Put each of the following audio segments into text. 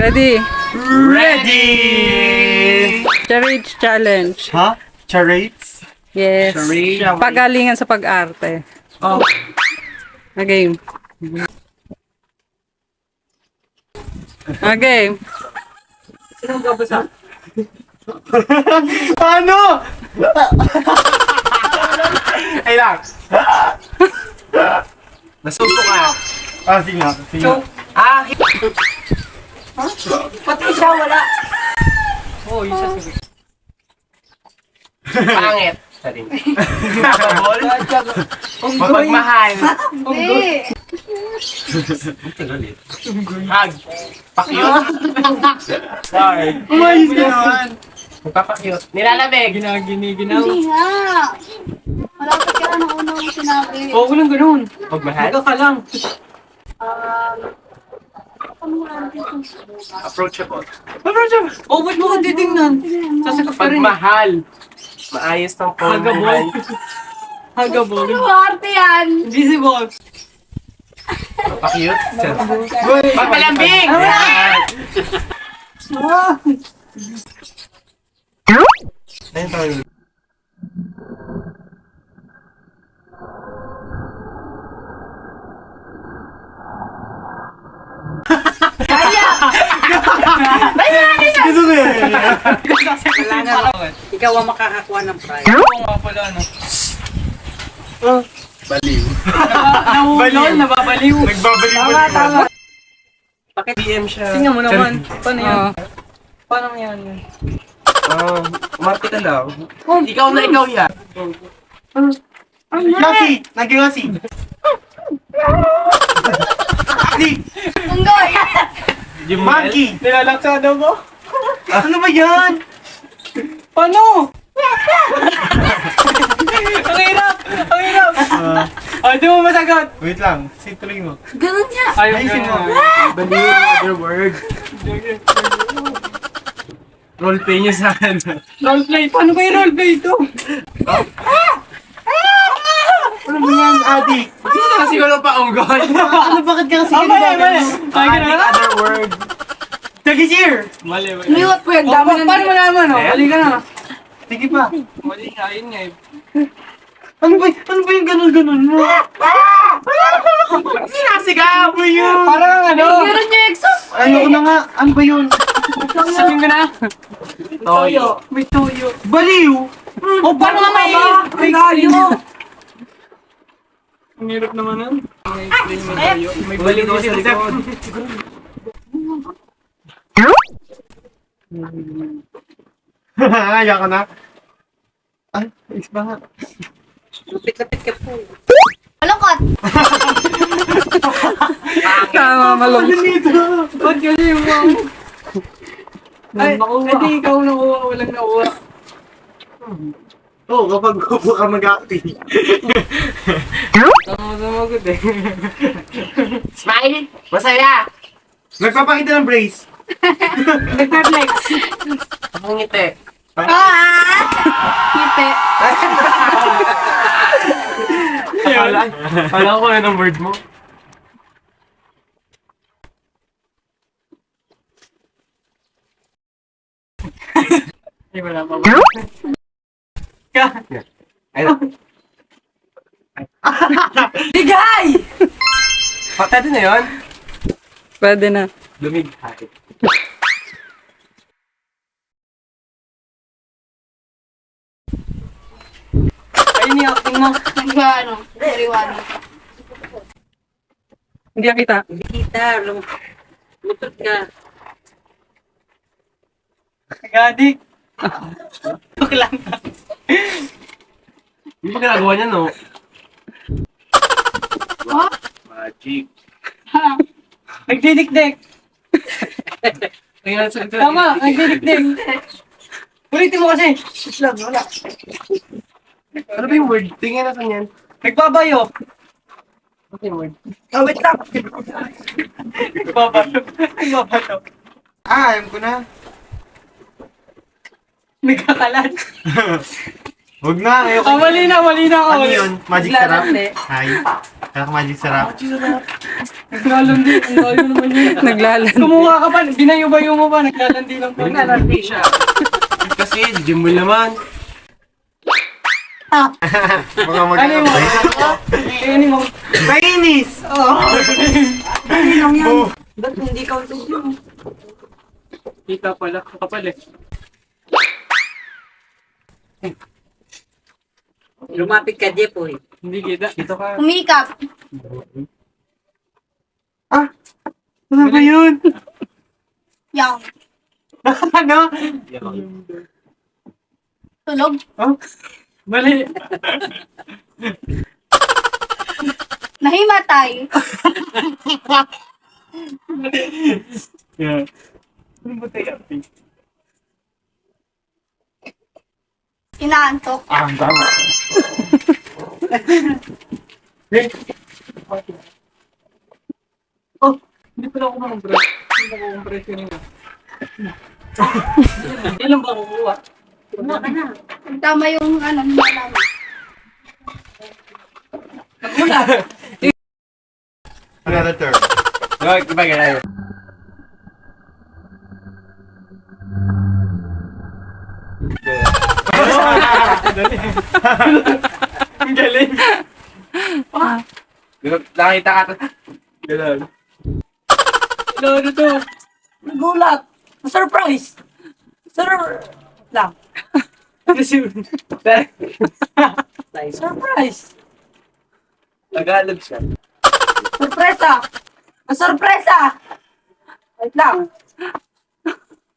Ready? Ready! Charades challenge. Ha? Charades? Yes. Charades. Pagalingan sa pag-arte. Oh. A game. A game. Sinong babasa? Ano? Ay lang. Nasuso ka. Ah, sige nga. Sige nga. Ah, Pati siya, wala. oh, yung sasabi. Pangit. Sarin. Nakabol. Mapagmahal. Hindi. Hag. Pakyut. Sorry. Umayos ka naman. Magpapakyut. Nilalamig. Hindi nga. Malapit ka na ng unang sinabi. Oo, walang ganun. Pagmahal? Magka ka lang. Approachable. Approachable. Oh, ba't mo ka titingnan? Sasagot pa rin. Pagmahal. Maayos ng pagmahal. Hagabol. Ano arte yan? Visible. Papakyut. Pagpalambing! Ayun tayo. Gusto ko yan. Ikaw ang makakakuha ng prize. Oo nga pala, no? Baliw. Nahulol, nababaliw. Nagbabaliw. Tama. Bakit DM siya? Tingnan mo naman. Paano yan? Paano yan? Umarte ka lang. Ikaw na ikaw yan. Yossi! Nag-Yossi! Unggoy! Monkey! Nilalaksa mo? Ano ba yan? Paano? Ang hirap! Ang hirap! Di mo masagot. Wait lang, tuloy mo. Ganun niya. Ayusin mo. Baliw, other word. Roleplay niya sa ano. Roleplay. Paano ba yung roleplay ito? Ano ba yan, adik? Sino na kasi wala pa unggoy? Ano, bakit ka kasi Mali. Adik, other word. Tag-cheer! Mali. May what word? Dami ng... Paano mo naman? Mali ka na. Sige pa. Mali nga, yun nga. Ano ba yung ganun-ganun mo? Sinasigaw mo yun! Parang ano? Ganun niya, Exo. Ayoko na nga. Ano ba yun? Sabihin ko na. Toyo. May toyo. Baliw! O, paano nga may toyo? Ang hirap naman nun. May baliw daw sa likod. Ayaw ka na. Ay, isba nga. Lapit-lapit ka po. Malungkot. Tama, malungkot. Ba't kasi yung mga... Ay, hindi ikaw nakuha, walang nakuha. Oo, kapag gubo ka mag-acting. Tama sumagot eh. Smile! Masaya! Nagpapakita ng brace. Nagpa-flex. Ang ngiti. Ngiti. Kala ko yan ang word mo. Hindi wala pa. Bigay! Pwede na yun? Pwede na. Lumig. Ayun yung acting mo. Nag-ano? Nariwani. Hindi ka kita. Hindi kita. Lupit ka. Gadik. Joke lang. Hindi ba ginagawa niya, no? What? Magic. Nagdidikdik. Tingnan sa ito. Tama, nagdidikdik. Ulitin mo kasi. Shit lang, wala. Ano ba yung word? Tingnan natin yan. Nagbabayo. Ano yung word? Wait lang. Nagbabayo. Nagbabayo. Ah, alam ko na. Nagkakalat. Huwag na, ayoko. Mali na ako. Ano yun? Magic sarap? Naglalandi. Hi. Kaya magic sarap. Naglalandi. Ang layo naman yun. Naglalandi. Kumuha ka pa. Binayo-bayo mo pa. Naglalandi lang pa. Naglalandi siya. Kasi, Jimbo naman. Ah. Mga Ano yung Ano mo? Kainis! Ano lang yan? Oh. Ba't hindi ka untog yun? Kita pala. Kapal eh. Lumapit ka, Jepoy. Hindi kita. Dito ka. Umikap. Ano ba yun? Yang. Ano? Tulog. Mali. Nahimatay. Yeah. Ano ba tayo? Inaantok. Ang tama. Oh, hindi pala ako mag-compress. Hindi ako mag-compress kanina. Hindi lang ba kukuha? Ano ka na? Ang tama yung ano, malaman. Another turn. No, iba ganyan. Ang galing. Nakita ka ito. Ganun. Ano to? Nagulat. Surprise. Lang. Kasi, Surprise. Tagalog siya. Sorpresa. Sorpresa. Wait lang.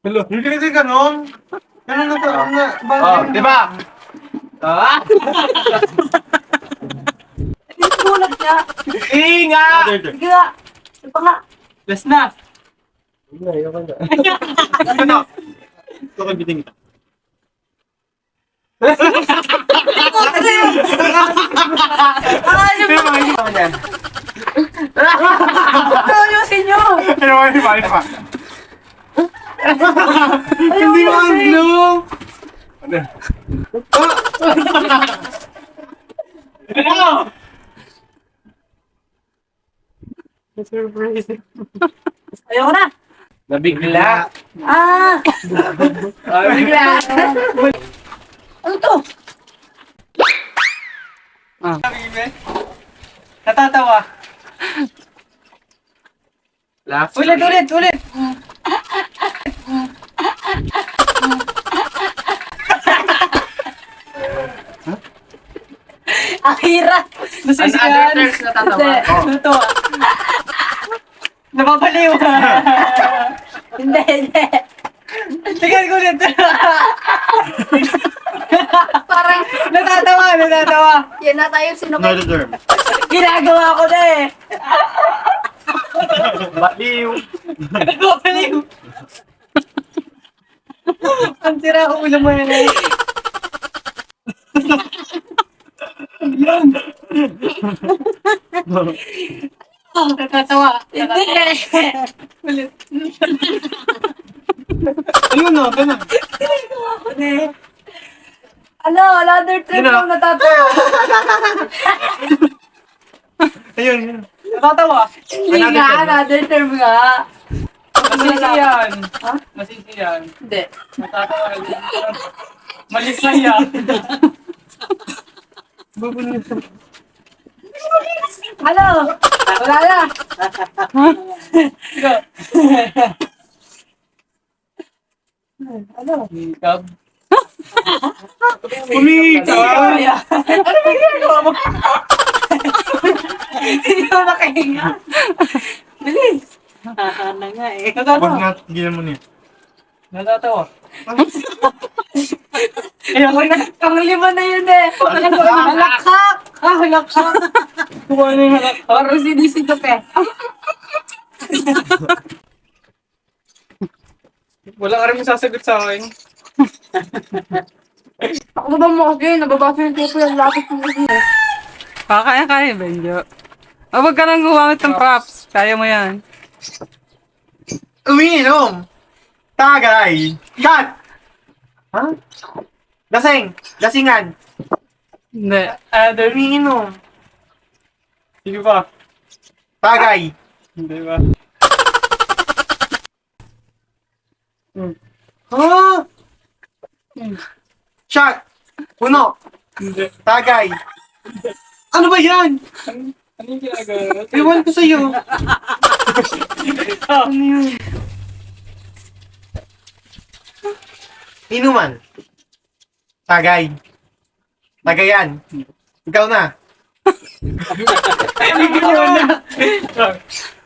Hello. Hindi kasi ganun. Ganun na to. Oh, di ba? Ah? Nagulat niya. Inga! Sige nga. Ito pa nga. last na. Ano? Ito ka biting ito. Ito ayusin nyo. Ano ba yung balik pa? Hindi mo ang glue. Ano? Surprise. Ayoko na. Nabigla. Ah. Bigla. Ano to? Natatawa. Laugh. Ulit. Ang hirap. Nasisiyan. Others natatawa. Hindi. Oh. Natuwa. Napapaliw. Hindi. Tingnan ko ulit. Parang, Natatawa. yan na tayo sinukay. Another term. Ginagawa ko na eh. Baliw. Napapaliw. Ang sira ulo mo yan eh. Natatawa. Hindi. Ulit. Ayun no, ganun. Ginagawa ko na eh. Ano, another trip Yun na. lang natatawa. Ayun. Natatawa. Hindi nga, another term nga. Masisiyan. Ha? Masisiyan. Hindi. Natatawa din. Malisaya. Ano? Wala na. Ikaw. Ano? Hikab. Umika! Ano ba ginagawa mo? Hindi ko nakahinga. Bilis. Na nga eh. Huwag Natatawa. na, tigilan mo niya. Natatawa. Ayoko na. Panglima na yun eh. Halakak. Halaksak. Kuha na yung halaksak. Parang sinisitop eh. Wala ka rin masasagot sa akin. Ako ba mo kasi? Nababasa yung tipo yung lapis mo kasi eh. Kaya, Benjo. Oh, wag ka nang gumamit ng props. Kaya mo yan. Umiinom! Tagay! Cut! Ha? Lasing. Lasingan. Hindi. Umiinom. Sige pa. Tagay. Hindi ba? Ha? Shot. Puno. Hindi. Tagay. Ano ba yan? Ano yung ginagawa? Iwan ko sa'yo. Ano yun? Inuman. Tagay. Tagayan. Ikaw na.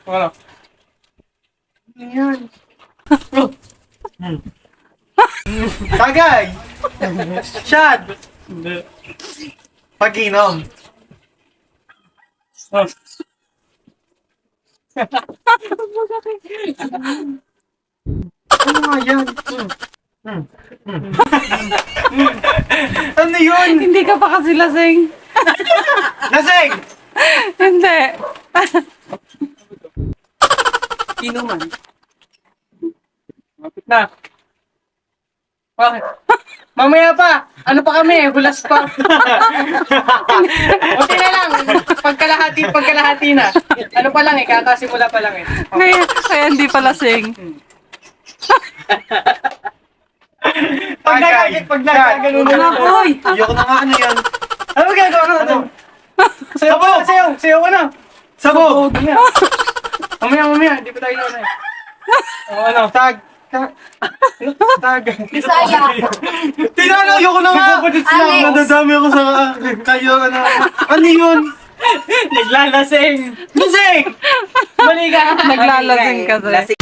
Ano? Ano yan? Tagay. Shot. Hindi. Pag-inom. Oh. Ano nga yan? Ano yun? Hindi ka pa kasi lasing. Lasing! Hindi. Inuman. Mapit na. Bakit? Mamaya pa! Ano pa kami? Hulas pa. Buti na lang. Pagkalahati na. Ano pa lang eh, kakasimula pa lang eh. Kaya hindi pa lasing. Tagay. Pag nagkaganon na lang. Hoy! Ayoko na nga ano yan. Ano gagawa ka? Ano? Sayaw ka na, sayaw! Sayaw ka na! Sabog! Mamaya, hindi pa tayo na eh. Ano? Tag. Bisaya. Tinalo, ayoko na nga. Alex. Nadadami ako sa kayo. Ano yun? Naglalasing! Lasing! Mali ka! Naglalasing kasi. Lasing.